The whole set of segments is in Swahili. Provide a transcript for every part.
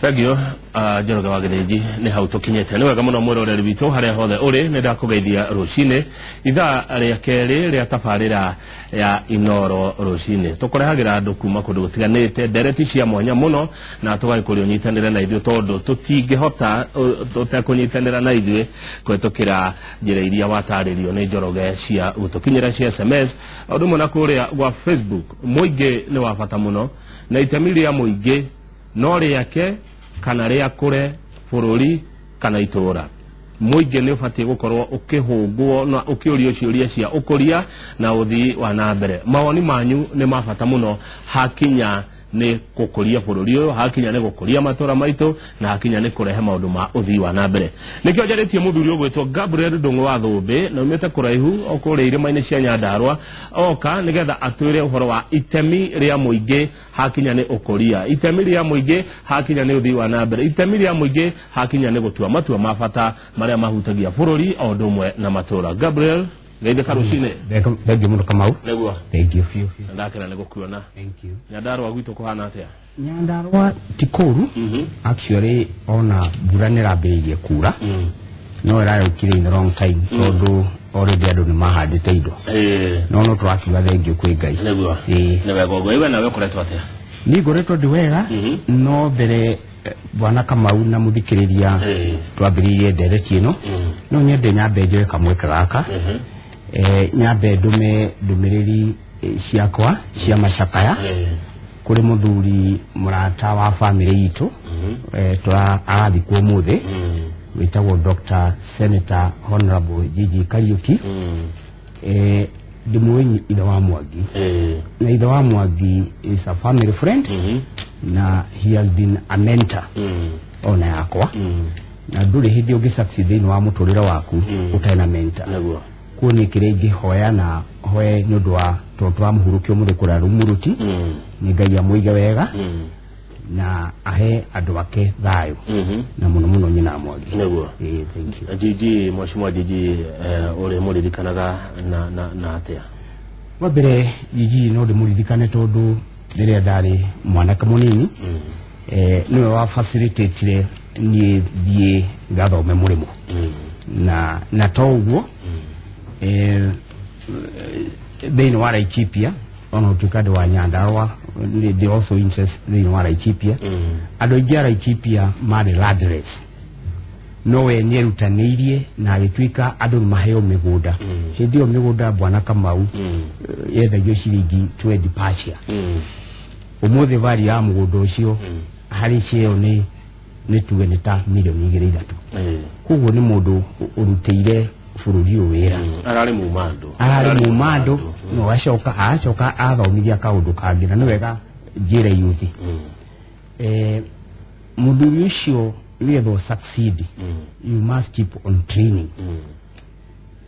Tagio Njoroge wa Gĩthĩnji nĩ hau tũkinyĩte. Nĩ wega mũno mwĩroreri witũ harĩa hothe ũrĩ, nĩ ndakũgeithia rũcinĩ ithaa rĩa kerĩ rĩa tabarĩra ya Inoro rũcinĩ. Tũkũrehagĩra andũ kuma kũndũ gũtiganĩte, ndereti cia mwanya mũno, na tũgagĩkũria ũnyitanĩre na ithuĩ tondũ tũtingĩhota tũtekũnyitanĩra na ithuĩ kũhetũkĩra njĩra iria watarĩrio nĩ Njoroge cia gũtũkinyĩra cia SMS ũndũ ũmwe na kũrĩa gwa Facebook. Mũingĩ nĩ wa bata mũno, na itemi rĩa mũingĩ no rĩake kana rĩa kũre bũrũri kana itũra. Mũingĩ nĩ ũbatiĩ gũkorwo ũkĩhũngwo na ũkĩũrio ciũria cia ũkũria na ũthii wa na mbere. Mawoni manyu nĩ ma bata mũno hakinya nĩ gũkũria bũrũri ũyũ, hakinya nĩ gũkũria matũra maitũ, na hakinya nĩ kũrehe maũndũ ma ũthii wa na mbere. Nĩkĩo njarĩtie mũthuri ũgwĩtwo Gabriel Ndung'u wa Thũmbĩ, na umĩte kũraihu okũrĩa irĩma-inĩ cia Nyandarua, oka nĩgetha atwĩre ũhoro wa itemi rĩa mũingĩ hakinya nĩ ũkũria, itemi rĩa mũingĩ hakinya nĩ ũthii wa na mbere, itemi rĩa mũingĩ hakinya nĩ gũtua matua ma bata marĩa mahutagia bũrũri o ũndũ ũmwe na matũra. Gabriel, Gaithe karucine. Thank you muno Kamau. Negua. Thank you few. Ndakena nĩgũkuona. Thank you. Nyandarua gwitũ kũhana atĩa? Nyandarua tikuru. Actually ona mbura nĩrambĩrĩirie kura. No ĩrarĩũkire in the wrong time. Tondũ already andũ nĩ mahandĩte indo. No tũrakiuga thengiũ kwĩ Ngai. Negua. Nĩ wega ũguo. Iwe nawe ũkoretwo atĩa? Niĩ ngoretwo ndĩ wega. No mbere bwana Kamau na mũthikĩrĩria twambĩrĩirie ndereti ĩno. No nyende nyambe njoe kamweke gaka. Nyambe ndume ndũmĩrĩri ciakwa cia macakaya kũrĩ mũthuri mũrata wa family itũ arathikwo ũmũthĩ wĩtagwo Dr. Senator Honorable Gigi Kariuki. Ndĩmũĩ ithe wa Mwangi, na ithe wa Mwangi is a family friend, na he has been a mentor ona yakwa, na ndũrĩ hĩndĩ ũngĩ-succeed thĩinĩ wa mũtũrĩre waku ũtarĩ na mentor. Kuo nĩ kĩrĩa ingĩhoya na hoe nĩ ũndũ wa tũramũhurũkia ũmũthĩ kũrĩa Rumuruti, nĩ Ngai amũige wega na ahe andũ ake thayũ na mũno mũno nyina Mwangi. Thank you. Gigi, Mheshimiwa Gigi, ũrĩ mũririkanaga na atĩa? Wa mbere Gigi no ndĩmũririkane tondũ rĩrĩa ndarĩ mwanake mũnini nĩwe wa facilitate niĩ thiĩ ngathome mũrĩmo, na to ũguo thĩinĩ wa Laikipia ona ũtuĩka andũ wa Nyandarua they also interest thĩinĩ wa Laikipia. Andũ aingĩ a Laikipia marĩ landless, nowe nĩerutanĩirie na agĩtuĩka andũ nĩmaheo mĩgũnda. Hĩndĩ ĩyo mĩgũnda bwana Kamau yendagio ciringi 20 pacia. Ũmũthĩ value ya mũgũnda ũcio harĩ cĩo nĩ tuge nĩ ta milioni 2-3. Koguo nĩ mũndũ ũrutĩire bũrũri ũyũ wĩra. Ararĩ mumandũ no acoka athomithia kaũndũ kangĩ, na nĩ wega njĩre yuthi. Mũndũ ũcio nĩgetha succeed you must keep on training.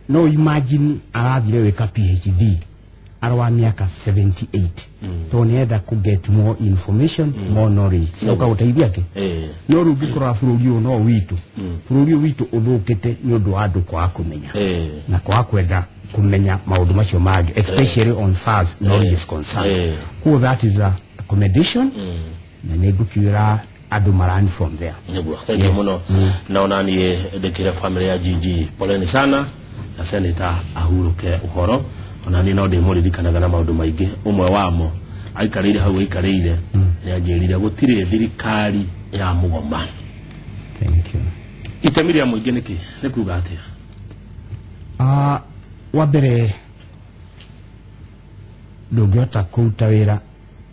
No imagine arathire wĩka PhD arĩ wa mĩaka 78 to nĩenda ku get more information, more knowledge. No kaũteithia ke no rĩu ngĩkora bũrũri ũyũ no witũ, bũrũri ũyũ witũ ũthũkĩte nĩ ũndũ wa andũ kwaga kũmenya na kwaga kwenda kũmenya maũndũ macio mangĩ, especially on far knowledge is concerned. So that is a commendation, na nĩngũkiuĩra andũ marani from there. Thank you muno. Naona niĩ ndĩkĩre family ya Gigi poleni sana, na Senator ahurũke ũhoro. Ona ni no ndĩmũririkanaga na maũndũ maingĩ. Ũmwe wamo aikarĩire hau aikarĩire nĩanjĩrire gũtirĩ thirikari ya mũgoma. Thank you. Itemi rĩa mũingĩ nĩkĩ? Nĩ kuuga atĩa? Wa mbere ndũngĩhota kũruta wĩra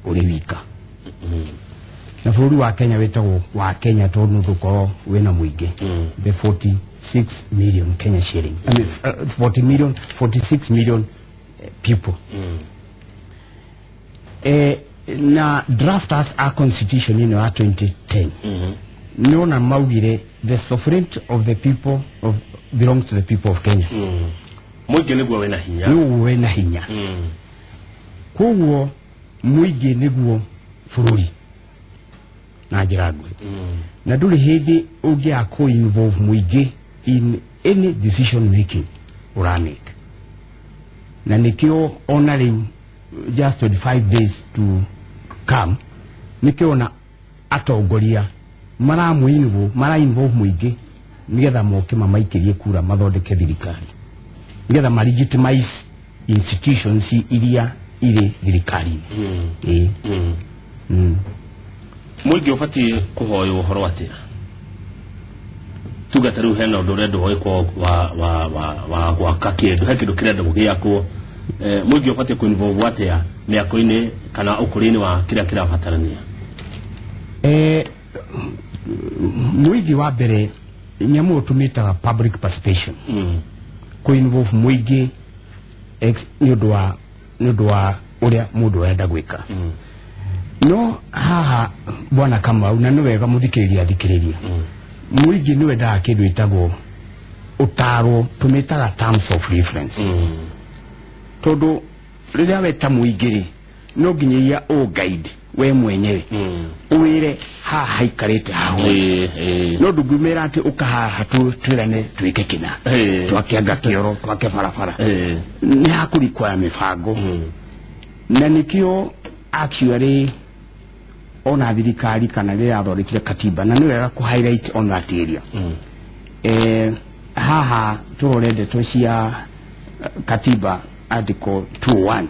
ũrĩ wika. Na bũrũri wa Kenya wĩtagwo wa Kenya tondũ ndũkorwo wĩna mũingĩ. The 46 million Kenya shilling. I mean 46 million people. Na draft as a constitution in 2010. Nona maugire the sovereignty of the people belongs to the people of Kenya. Mũingĩ nĩguo wĩna hinya. Nĩguo wĩna hinya. Koguo mũingĩ nĩguo bũrũri na njĩra nguhĩ. Na ndũrĩ hĩndĩ ũngĩaga kũ-involve mũingĩ in any decision making ũramake. Na nikio ona rĩu just 25 days to come nikio na atongoria mara involve muingi nigetha moke mamaikirie kura mathondeke thirikari nigetha ma legitimize institutions iria iri thirikari muingi ubati kuhoyo uhoro atia tugataru hena undu uria nduhoye kwa wa gwaka kindu he kindu kiria ndugiakwo muingi ubati ku involve atia miako-ini kana ukuri-ini wa kiria kirabatarania muingi wa mbere nyamu utumitaga public participation ku involve muingi ni undu wa uria mundu enda gwika no haha bwana kama una ni wega muthikiriria muingi ni wenda kindu itagwo utaro tumitaga terms of reference todo riria weta muingiri no nginya o guide we mwenyewe uwire ha haikarite hawo no ndugumira ati ukaha twirane twike kina twakianga kioro twake barabara ni hakuri kwa mifango na nikio actually ona thirikari kana ria athondekire katiba na ni wega ku highlight on that area haha turorende tocia katiba article 2:1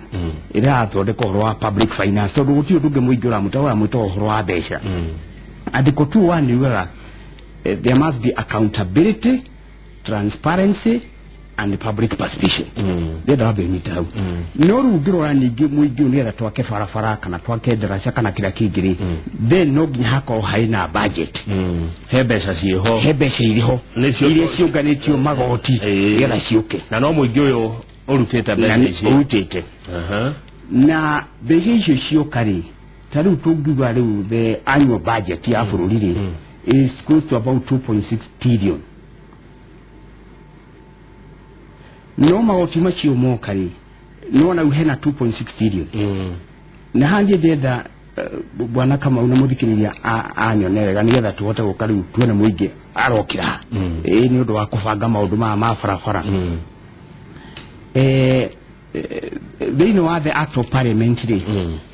ira athondeka uhoro wa public finance tondu gutio ndunge muingura mutawa mwito uhoro wa besha article 2:1 ni wega there must be accountability, transparency and public participation ndenda wabe nitau no rugirora ningi muingi unira twake farafara kana twake ndarasha kana kila kingiri then no ginya hako haina budget hebesha iriho iria ciunganitio magoti ira ciuke na no muingi uyu urutete urutete na beje icio ciukari tari tugiwa riu the annual budget ya bururi is close to about 2.6 trillion no magoti macio mokari no na uhena 2.6 trillion na handi ndenda bwana kama una muthikiriria anyonere nigetha tuhote gukari tuone muingi arokira ni undu wa kubanga maundu ma barabara they know the act of parliamentary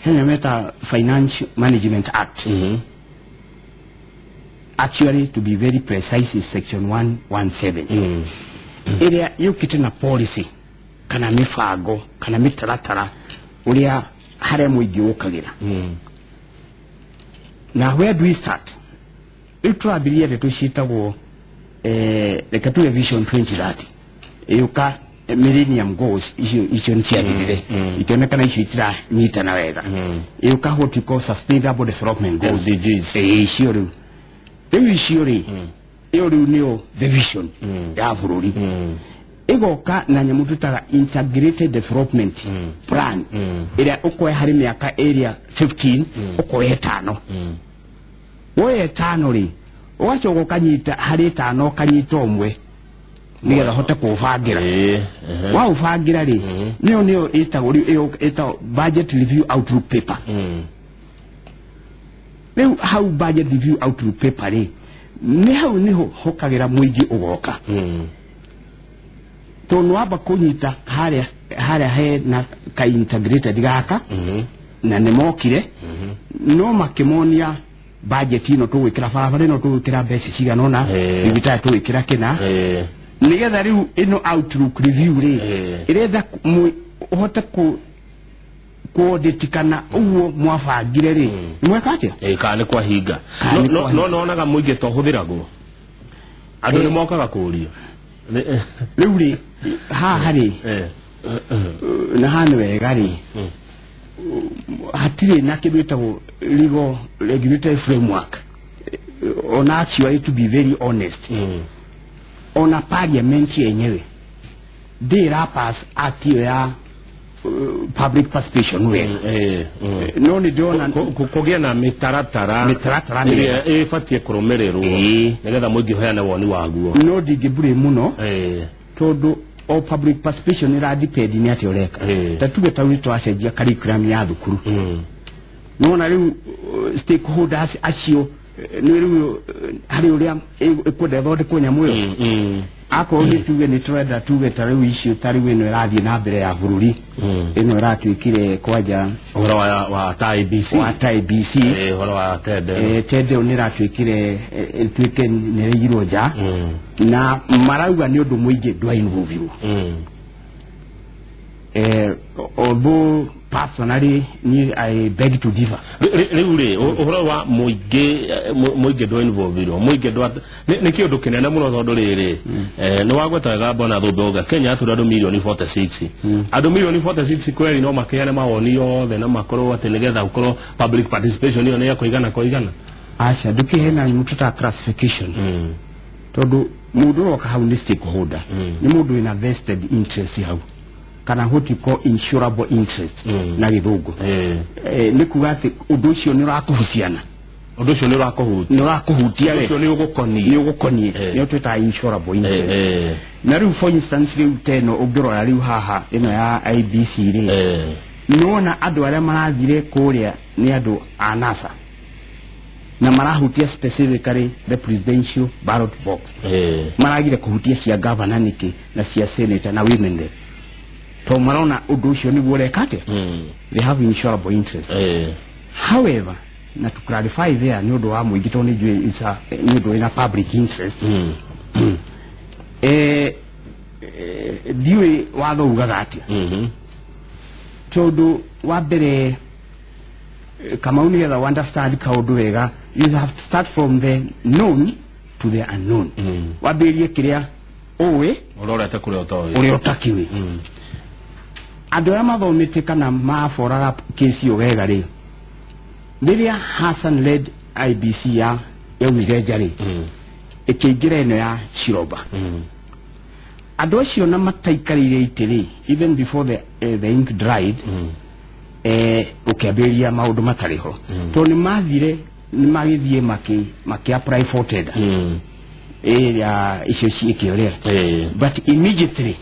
henya meta Financial Management Act actually to be very precise is section 117 area yukite na policy kana mifago kana mitaratara uria hare muingi ukagira na where do we start itwabiria de tushitagwo reka tuwe vision 2030 yuka millennium goals icio niciathirire ikionekana icio itira nyita na wega yuka what you call sustainable development goals icio riu icio riu nio the vision ya bururi igoka na nyamu tutaga integrated development plan ira ukoe hari miaka area 15 ukoe 5 woe 5 ri wacho kanyita hari 5 kanyita omwe nigetha hote kubangira wa ubangira ri nio ita budget review outlook paper riu how budget review outlook paper ri ni hau niho hokagira muingi ugoka tono aba kunyita haria he na ka integrated gaka na nemokire no makimonia budget ino tuwikira barabara ino tuwikira mbeca cigana ona ibita tuwikira kina nigetha riu ino outlook review ri iretha uhote ku kuoditikana uwo mwabangire ri mweka atia kana kwa hinga no onaga muingi to huthiragwo andu ni mokaga kurio riu ri haha ri na hanu wega ri hatire na kibitagwo legal regulatory framework on actually to be very honest on a parliament yenyewe they pass act ya public participation no ni dona kugia na mitaratara ile ifatie kuromererwo nigetha muingi hoyana woni waguo no digibure muno todo o public participation ira depend ni ati ureka tatuge tawito acenjia curriculum ya thukuru no na riu stakeholders acio niru hari uria ikude thode ko nyamuyo ako ni tuge ni twenda tuge tari issue tari wino irathie na mbere ya bururi ino iratwikire kwaja horo wa TIBC horo wa tede ni iratwikire twike ni rigiro ja na marauga ni undu muingi ndwa involve although personally I beg to differ. Riure uhoro wa muige do involve muige do ne kiodo kinene muno thodo riri no wagwetaga bona thumboga Kenya turado million 46 ado million 46 kweli no makiyane mawoni yothe na makoro atelegeza ukoro public participation yo ne kuigana asha dukihena mututa classification todo mudu roka how ni stakeholder ni mudu ina vested interest hau kana hoti ko insurable interest na githugu ni kuati uducio ni rakuhusiana uducio ni rakuhutia uducio ni ugukoni ni twita insurable interest na riu for instance riu teno ugirora riu haha ino ya IBC ri nona andu aria marathire kuria ni andu anasa na marahutia specifically the presidential ballot box maragire kuhutia cia governor niki na cia senator na women there to marona uducio ni gurekate they have insurable interest however na to clarify there ni udo wa muigito ni jwe isa ni udo ina public interest diwe watho ugagati todo wabere kama unigetha understand kaudu wega you have to start from the known to the unknown waberie kiria owe urorete kuri otoyi uri otakiwe andu ya mathomete kana maforaga kesi ogega ri riria Hassan led IBC ya ewigeja ri ikiingira ino ya Chiroba andu acio na mataikarire itiri even before the ink dried ukiaberia maundu matariho to ni mathire ni magithie maki apply for tender ya icio ciikioria but immediately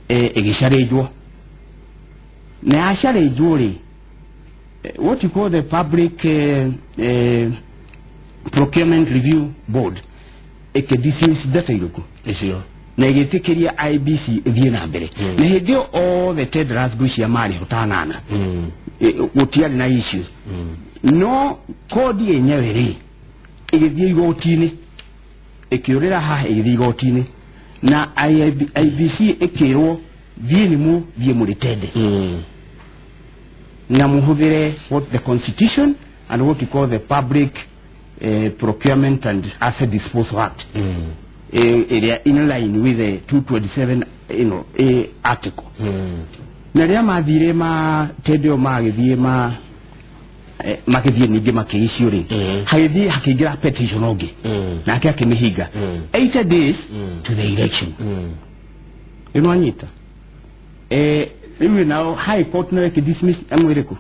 egisharejwo na asharejwo ri what you call the public procurement review board dismiss data iruku icio na igitikiria IBC thie na mbere na hindio all the tenders gucia mari hotanana gutiari na issues no kodi yenyewe ri igithie igotini ikiurira haha igithie igotini na IBC ikirwo thie muritende na muhuvire what the constitution and what you call the public procurement and asset disposal act area in line with the 227 article na ria mathire ma tendeo magithie makithie ningi makiicio ri hagithie hakiingira petition ongi na akimihiga 8 days to the election ino anyita riu now high court no dismiss amwiriku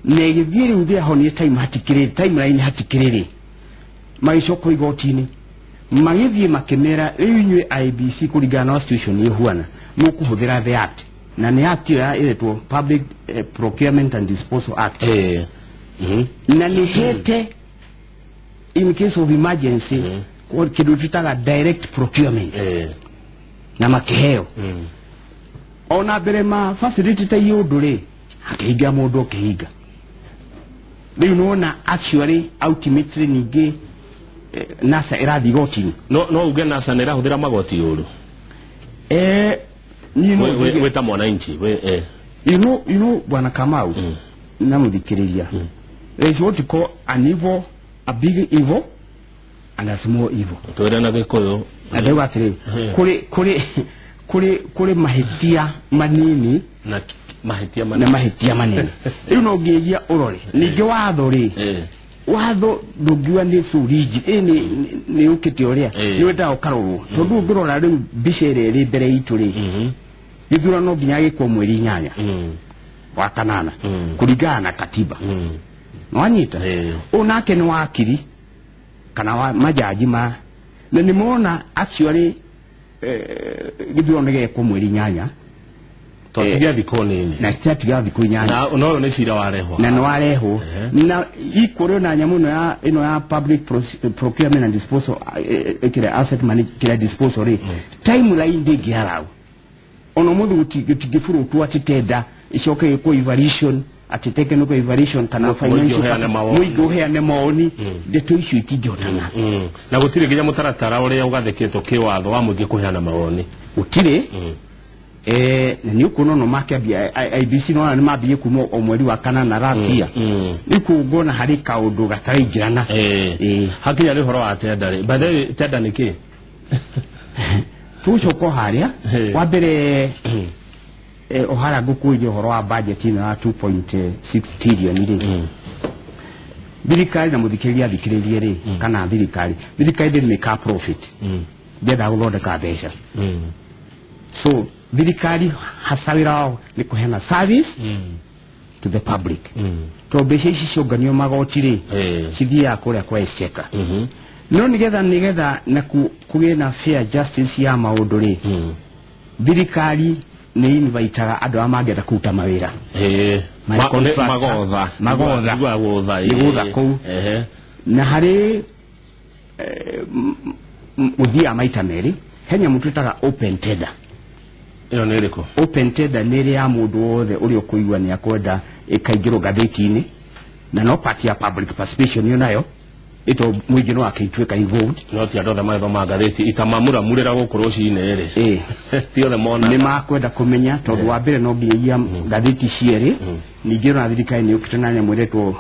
na githie riu thia honie timeline hatikiriri maicoko igotini magithie makemera riu nywe IBC kuringana na situation yehuana mukuhuthira the act na ni act ya iletwo public procurement and disposal act na ni hete in case of emergency kwa kidu tutaga direct procurement na makeheo ona bere ma facility ta yudure hakiga mundu kihiga riu nona actually ultimately ningi nasa irathi gotini no uge nasa nera huthira magoti yuru ni no we ta mwananchi we you know bwana Kamau na mudikiriria there is what you call an evil, a big evil and a small evil to na gikoyo ade watire kuri mahitia manini na mahitia manini you know ngegia urore ninge watho ri watho ndugiwa ni suriji ni ukiti oria ni wenda ukarorwo tondu ngirora riu bicere ri mbere itu ri githura no nginya gikwo mweri 8 wa kanana kuringana na katiba nwanyita unake ni wakiri kana wa majaji ma na nimona actually githura no gikwo mweri 8 Totiga bikoni na tiatiga bikunyanya na no ne cira wareho na no wareho na ikoro na nyamu no ya ino ya public procurement and disposal kire asset management disposal time line de giarao ono mudu utigifuru tu atiteda ishoke ko evaluation atiteke no ko evaluation kana financial muigo he ane maoni de to issue ikijotana na gutire ginya mutaratara ore ugatheketo kiwatho wa mugi kuheana maoni utire ni ukuno no makabia IBC no na mabiye kumo omweri wa kana na ratia nikugona hari kaudu gatarijana hakinya ri horo atendare bade tenda niki tucho ko haria wabere ohara gukujo horo wa budget na 2.6 trillion iri birikari na muthikiriria thikiririe ri kana birikari de make a profit getha gulonde ka besha so birikari hasawira ni kuhena service to the public to besha ici cionganio magotire cithia kuria kwa iceka no nigetha na kugena fair justice ya maundu ri birikari ni invaitara andu amagenda kuruta mawira magotha ku na hari uthia maita meri henya mututaga open tender iyo neriko open tender nere ya mundu wothe uri okuigwa ni akwenda ikaingiro gatheti-ini na no part ya public participation yo nayo ito mwiji no akaitweka involved no ti andothe maitho ma gatheti itamamura murira gukuru cine ri ti othe mona ni makwenda kumenya tondu wa mbere no nginya gatheti ciere ningiro na thirikari ni ukitana nya mwiretwo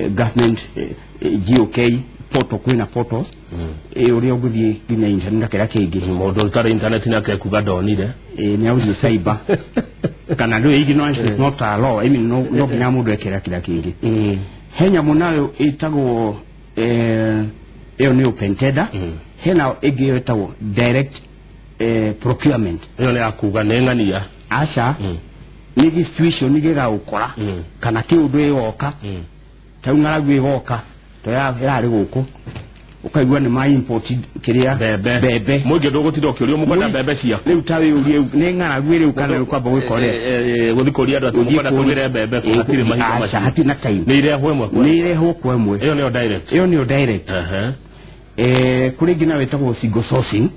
government GOK portal kwina portals uri oguthie nginya internet kira kingi mundu utari internet na kekuga donire ni auzi cyber kana ndo ignorance is not a law I mean no nginya mundu ekira kira kingi henya munayo itagwo eo ni open tender hena egeo etawo direct procurement iyo ni akuga nengania asha ni situation ni gera ukora kana kiundu ewoka taungara gwigoka to ya ri guku ukaigwa ni mai import kiria bebe muge dogo tidokyo mukwenda bebe cia riu tawe uri ni ngara gwire ukana ukwamba gwikore guthikoria andu atukwenda tugire bebe kuratire mahinda macio hati na time ni ile hwemwe ni ile hwemwe iyo ni direct kuri gina wetagwo single sourcing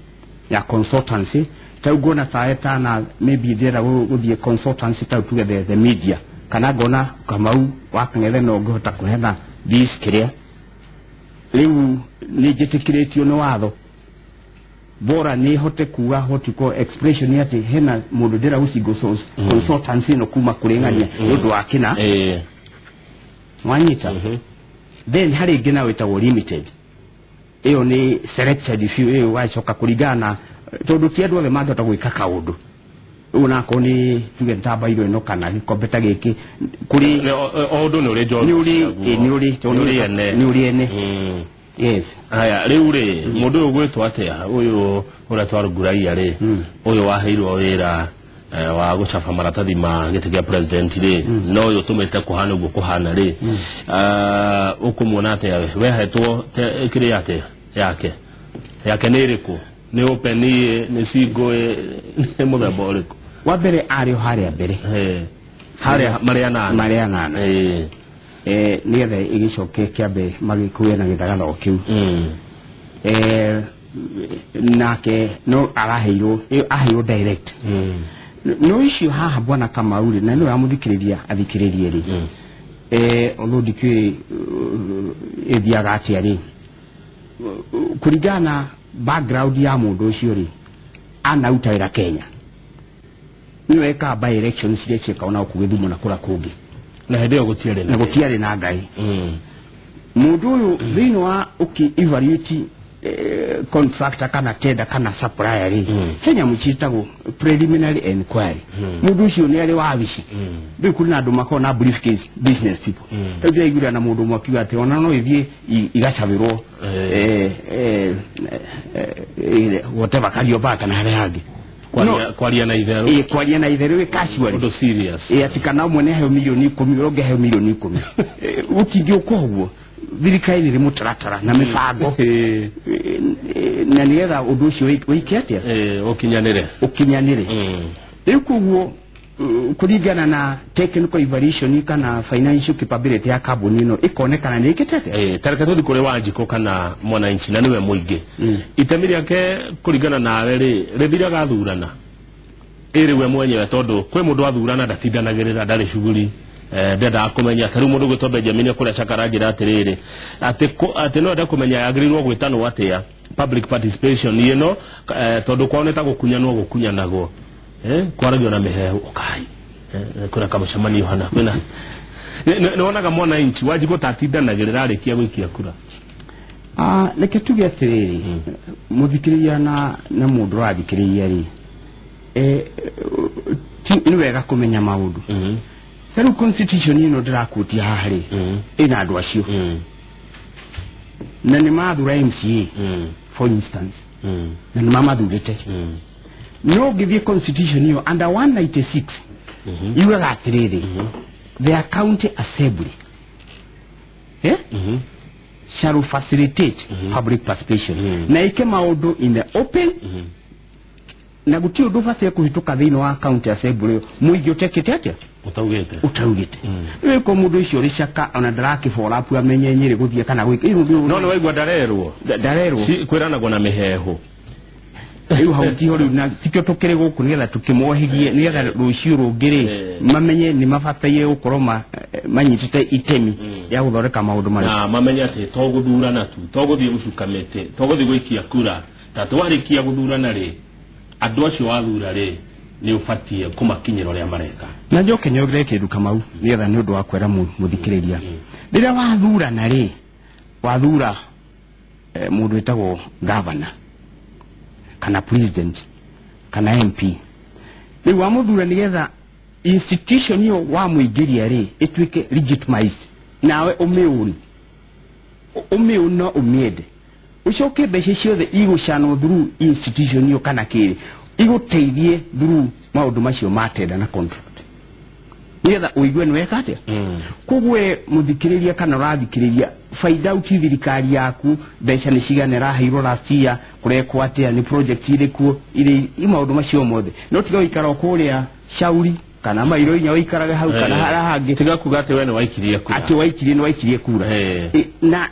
ya consultancy taugona taeta na maybe there guthie consultancy ta together the media kana gona kamau wakangere no ngota kuhena this kiria riu ni jetikiretio no watho bora ni hote kuwa hotiko expression yate hena mundu dira usigo source consultancy no kuma kurengania ndu akina wanyita then hari gina wetagwo limited iyo ni selected few iyo wachoka kuligana tondu ti andu othe mangihota gwika kaundu una ko ni tuge ntaba iro ino kana gikombeta giki kuri oundu ni uri jo ni uri ene yes aya riu ri mundu ugwitwa atia uyu ura twarugurai ari uyu waheirwo wira wa gucaba maratathi ma gitigia president ri no uyu tumete kuhana uguo kuhana ri ukumuona atia we hetwo kiri yake ni riku ni open ni sigo ni muthemba uriku wa mbere ari haria mbere haria maria nana nigetha igicoke kiambe magikuwe na githagano kiu nake no araheirwo direct no issue haha bwana Kamauri na no amuthikiriria athikiririe ri although dikwe ethiaga atia ri kurigana background ya mundu ucio ri anautaira Kenya niwe ka by elections cia cheka ona kugithumo na kura kungi na hede gutiare na ngai mundu uyu thino wa evaluate contractor kana tender kana supplier ri Kenya muchitago preliminary inquiry mundu ucio ni ari wabici bi kuri na nduma kona briefcase business people tawia igura na mundu mwakiwa ati ona no ithie igacabirwo whatever kalio baka na hari hagi kwaria na itheru kwaria na itheru casual ndo serious atikana mwene he milioni 10 roge he milioni 10 ukingi ukoguo thirikari ni mutaratara na mibango na nigetha undu ucio wiki atia ukinyanire riu kuguo kuringana na technical evaluation kana financial capability ya kambuni ino ikonekana ni ikitete tareka tuthi kuri Wanjiko kana mwananchi na niwe muingi itemi riake kuringana na rithira gathurana iri we mwenyewe tondu kwi mundu athurana ndatindanagirira ndari shughuli ndenda kumenya tari mundu gwitwa Benjamin kuri Chakaranjira atiriri ati no ndakumenya agiriirwo gwitanwo atia public participation yeno tondu kwaoneta gukunyanwo gukunyanagwo kwaragio na mihehu ukai kuna kama shamani Yohana kuna naonaga mwananchi Wanjiko tatindanagirira arikia gwikia kura leke tuge atiriri muthikiriria na mundu rathikiriria ri ni wega kumenya maundu Seru constitution ino ndirakutia hahari ina andu acio na ni mathura MCA for instance na ni mamathurite no give constitution ino under 196 iwe gatiriri the county assembly shall facilitate public participation na ike maundu in the open na guti undu base kuhituka thino wa county assembly muigi utekete atia utaugite we ko mundu icio ricaka ona ndaraki fora pu amenye nyiri guthie kana gwika no no waigwa darerwo si kwiranagwo na miheho riu hauti hori na tikio tukire guku nigetha tukimohigie nigetha rucio rungiri mamenye ni mabataye gukoroma manyitite itemi ya guthoreka maundu mari na mamenye ati to guthurana tu to guthie gucukamete to guthie gwikia kura tatu warikia guthurana ri andu acio wathura ri ni ufatie kumakinyira ria mareka na njoke nyogire kindu kamau nigetha ni undu wa kwera muthikiriria rira wathura na ri wathura mundu etagwo governor kana president kana MP ni wa muthura nigetha institution yo wa muigiria ri etwike legitimized nawe umiuno umiede ucoke mbeca ciothe igucano through institution yo kana kiri iguteithie through maundu macio matenda na contract nigetha uigue ni weka atia kugwe muthikiriria kana rathikiriria faida uti thirikari yaku mbeca ni cigane raheirwo last year kurekwo atia ni project irikuo iri maundu macio mothe no tiga ikara kuria shauri kana mairo inya wikaraga hau kana harahangi tiga kuga ati we ni waikirie kura ati waikirie kura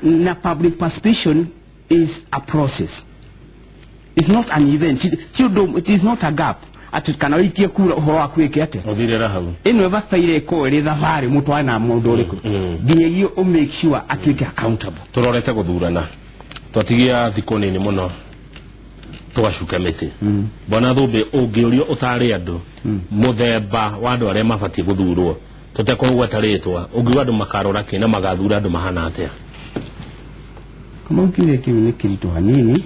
na public participation is a process. It's not an event. It is not a gap. Ati kana wikie kura uhoro akwike ate othirira hau ino vasaire ko ri thabari mutwana mundu uriku nginyegio o make sure atwike accountable turorete guthurana twatigia thiko nini muno twashuka miti bona thumbe ungiurio utari andu muthemba wa andu aria mabatie guthurwo tutekorwo gwetaritwa ungiwa andu makarora kina magathura andu mahana atia kama ukire kiu ni kiritu hanini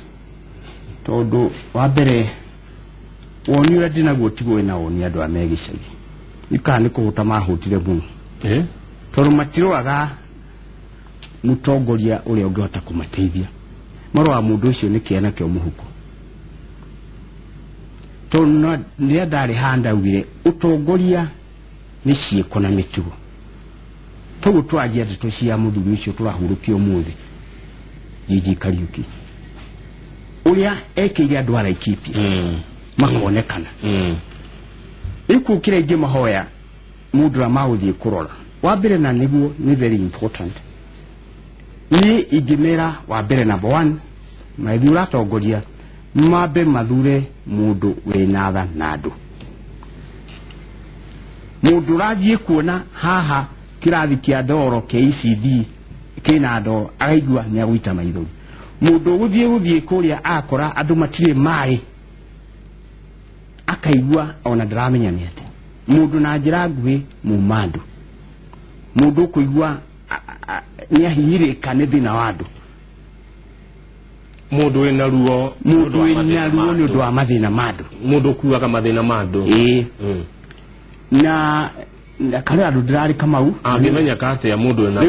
tondu wa mbere woni ura dinaguo tigwe na woni andu amegicagi ikani kuhuta mahutire muno tondu matiroaga mutongoria uria ungehota kumateithia maro wa mundu ucio ni kiana kio muhuko tondu ni ndari handa ugire utongoria ni ciiko na mitugo tugu twagia ndeto cia muthuri ucio turahurukio muthi Gigi Kariuki uria ekiria andu ara ikipi makonekana iku kire ingi mahoya mudura mauthie kurora wa mbere na niguo ni very important ni igimera wa mbere number 1 maithura tongoria mabe mathure mundu winatha na andu mundu rathie kuona haha kirathi kia ndoro KCD kina ndo araigua ni agwita maithori mundu guthie kuria akora andu matire mai akaigua ona ndramenya ni ate mundu na njira ngui mumandu mundu kuigua ni ahinyirika ni thina wa andu mundu ina ruo ni undu wa mathina mandu mundu kuaga mathina mandu na kare andu ndirari kamau angimenya kate ya mundu ina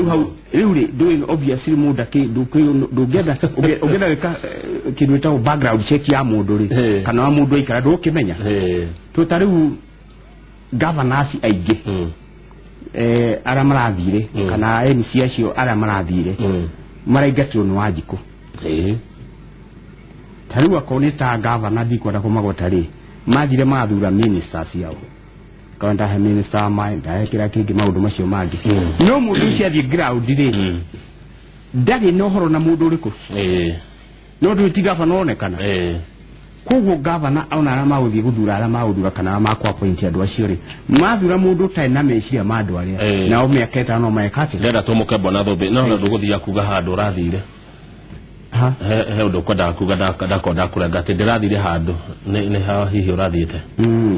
riu doing obviously mundu ndugenda weka kindu ta background check ya mundu ri kana wa mundu ikara ndukimenya tutariu governors aige ara marathire kana MC acio ara marathire maraigatwo ni Wanjiko tariu akoneta governor ndikwenda kumagota ri mathire mathura ministers yao kanda he minister mai da kira kingi maundu macio mangi no mundu cia thi ground ri ndari no horo na mundu riku no ndu ti gavana onekana koguo gavana auna ara maguthie guthura ara maguthura kana makwa appoint andu acio ri mathura mundu ta na meciria ma andu aria nao miaka 5 no maekati ndenda tumuke bona thobe no nduguthia kuga handu rathire he undu kwenda kuga ndakonda kurenga ti ndirathire handu ni ha hihi urathiite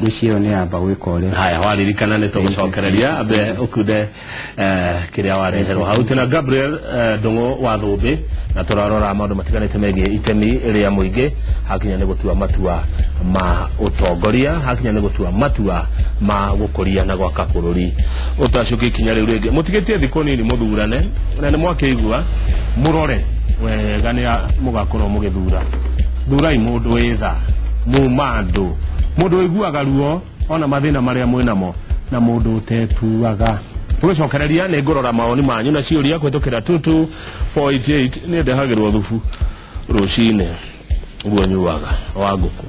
icio ni amba gwikore haya waririkana ni tugucokereria abe ukude kiria wareherwo hau tena Gabriel Ndungu wa Thumbi na turarora maundu matiganite megie itemi ria muingi hakinya ni gutua matua ma utongoria hakinya ni gutua matua ma gukuria na gwaka bururi utacuki kinya riu ringi mutigetie thiku nini muthurane na ni mwakeigua murore wega ni mugakorwo mugithura thurai mundu witha mumandu mundu wiguaga ruo ona mathina maria mwinamo na mundu utetuaga tugicokereria ni ngorora maoni manyu na ciuria kwitukira 2248 ni ndehagirwo thufu rucine uguo nyuaga wa nguku